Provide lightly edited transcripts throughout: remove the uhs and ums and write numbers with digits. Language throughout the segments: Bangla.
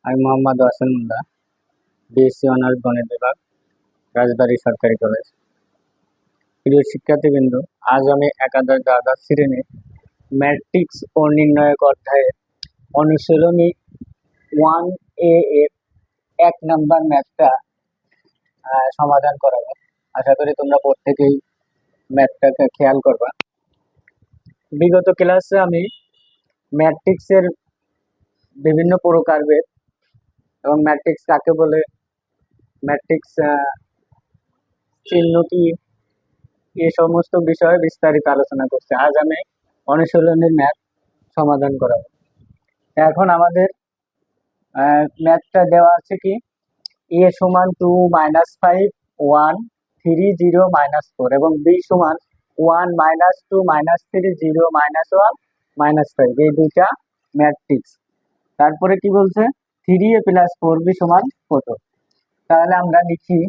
আমি মোহাম্মদ ওয়াসিম মুন্না, বিএসসি অনার্স গণিত বিভাগ, রাজবাড়ী সরকারি কলেজ। প্রিয় শিক্ষার্থীবৃন্দ, আজ আমি একাদশ দ্বাদশ শ্রেণীর ম্যাট্রিক্স ও নির্ণায়ক অধ্যায়ের অনুশীলনী 1A এর 1 নাম্বার ম্যাথটা সমাধান করাবো। আশা করি তোমরা প্রত্যেকেই ম্যাথটাকে খেয়াল করবা। বিগত ক্লাসে আমি ম্যাট্রিক্সের বিভিন্ন প্রকারভেদ এবং ম্যাট্রিক্স কাকে বলে, ম্যাট্রিক্স চিহ্ন কি, এই সমস্ত বিষয়ে বিস্তারিত আলোচনা করছি। আজ আমি অনুশীলনীর ম্যাথ সমাধান করাবো। এখন আমাদের ম্যাথটা দেওয়া আছে কি, a সমান 2 - 5 1 3 0 -4 এবং b সমান 1 - 2 - 3 0 -1 -5, এই দুইটা ম্যাট্রিক্স। তারপরে কি বলছে, 3a + 4b সমান কত। তাহলে আমরা লিখি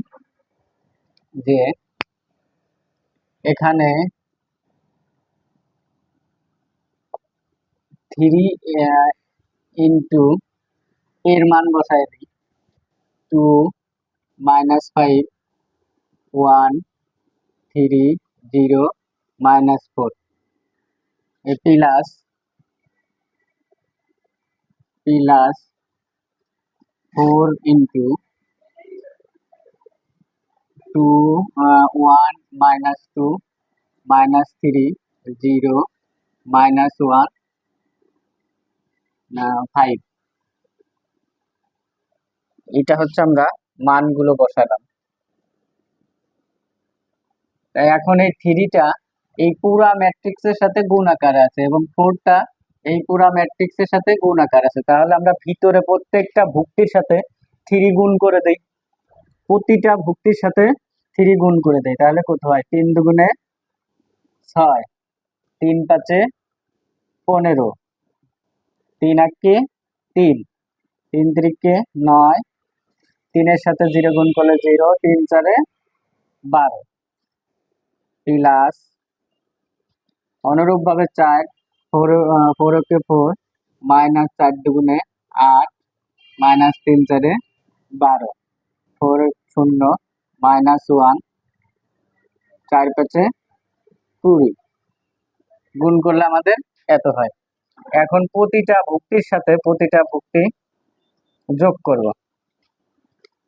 যে এখানে 3 ইন্টু এর মান বসায় দিই, 2 - 5 1 3 0 -4 প্লাস 4 ইন্টু 2 1 - 2 -3 0 -1 5। এটা হচ্ছে আমরা মানগুলো বসালাম। তাই এখন এই 3টা এই পুরা ম্যাট্রিক্সের সাথে গুণ আকারে আছে এবং 4টা এই পুরা ম্যাট্রিক্সের সাথে গুণ আকার আছে। তাহলে আমরা ভিতরে প্রত্যেকটা ভুক্তির সাথে 3 গুণ করে দেই, প্রতিটা ভুক্তির সাথে 3 গুণ করে দেই। তাহলে কত হয়, 3 দুগুণে 6, 3 5 15, 3 8 3, 3 3 9, 3 এর সাথে 0 গুণ করলে 0, 3 4 12 প্লাস অনুরূপ ভাবে 4 4 4 মাইনাস 4 দুগুণে 8 মাইনাস 3 4 12 4 0 -1 4 5 20 গুণ করলে আমাদের এত হয়। এখন প্রতিটা ভুক্তির সাথে প্রতিটা ভুক্তি যোগ করব।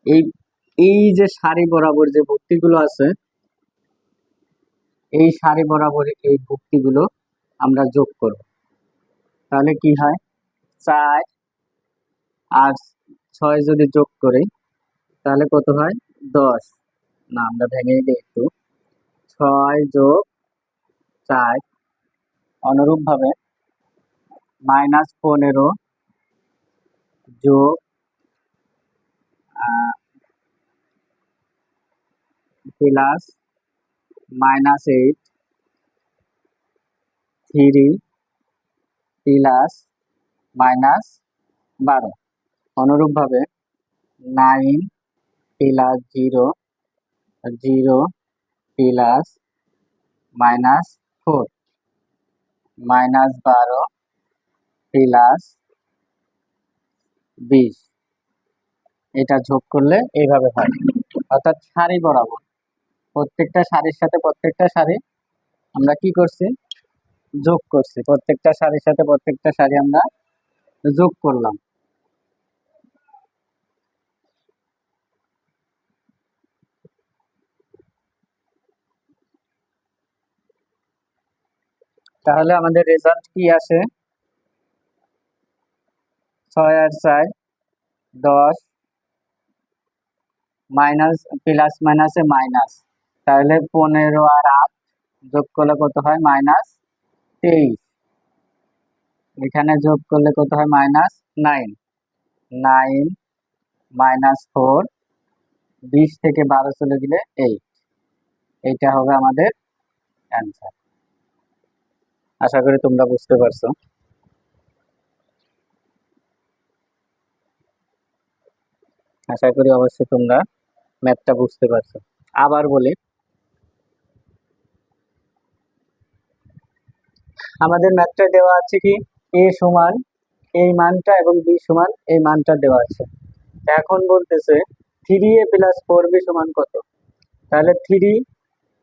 এই এই যে সারি বরাবর যে ভুক্তিগুলো আছে, এই সারি বরাবর এই ভুক্তিগুলো আমরা যোগ করব। তাহলে কি হয়, 4 আর 6 যদি যোগ করি তাহলে কত হয়, 10। না, আমরা ভেঙে দিই একটু, 6 যোগ 4 অনুরূপ ভাবে -15 যোগ প্লাস -8 3 প্লাস -12 অনুরূপ ভাবে 9 প্লাস 0 0 প্লাস -4 -12 প্লাস 20। এটা যোগ করলে এইভাবে হয়, অর্থাৎ সারি বরাবর প্রত্যেকটা সারির সাথে প্রত্যেকটা সারি আমরা কি করছি, যোগ করছি। প্রত্যেকটা সারির সাথে প্রত্যেকটা সারি আমরা যোগ করলাম। তাহলে আমাদের রেজাল্ট কি আসে, 6 আর 4 10 মাইনাস প্লাস মাইনাসে মাইনাস, তাহলে 15 আর 8 যোগ করলে কত হয়, -23। এখানে যোগ করলে কত হয়, -9 9 -4 20 থেকে 12 চলে গেলে 8। এইটা হবে আমাদের অ্যান্সার। আশা করি তোমরা বুঝতে পারছো। আশা করি অবশ্যই তোমরা ম্যাথটা বুঝতে পারছো। আবার বলি, আমাদের ম্যাথটা দেওয়া আছে কি, a সমান এই মানটা এবং বি সমান এই মানটা দেওয়া আছে। এখন বলতেছে 3a প্লাস 4b সমান কত। তাহলে 3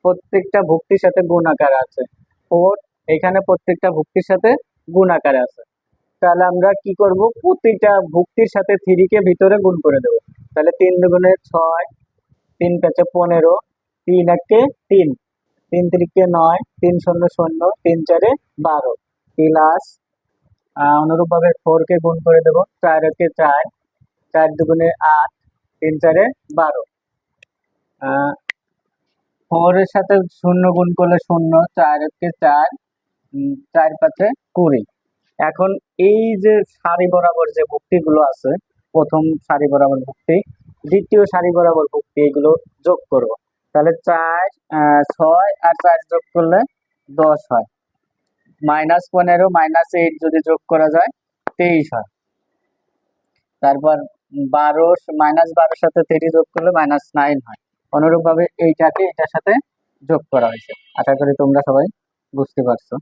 প্রত্যেকটা ভুক্তির সাথে গুণ আকারে আছে, 4 এখানে প্রত্যেকটা ভুক্তির সাথে গুণ আকারে আছে। তাহলে আমরা কি করব, প্রতিটা ভুক্তির সাথে 3 কে ভিতরে গুণ করে দেব। তাহলে 3 দুগুণে 6, 3 5 15, 3 1 3, 3 3 9, 3 0 0, 3 4 12 প্লাস অনুরূপ ভাবে 4 কে গুণ করে দেব, 4 1 4, 4 দুগুণে 8, 3 4 12, 4 এর সাথে 0 গুণ করলে 0, 4 1 4, 4 5 20। এখন এই যে সারি বরাবর যে ভুক্তিগুলো আছে, প্রথম সারি বরাবর ভুক্তি, দ্বিতীয় সারি বরাবর ভুক্তি, এগুলো যোগ করব। তাহলে 4 6 আর 4 যোগ করলে 10 হয়, -15 -8 যদি যোগ করা যায় 23 হয়। তারপর 12 -12 সাথে 3 যোগ করলে -9 হয়। অনুরূপ ভাবে এইটাকে এটার সাথে যোগ করা হয়েছে। আশা করি তোমরা সবাই বুঝতে পারছো।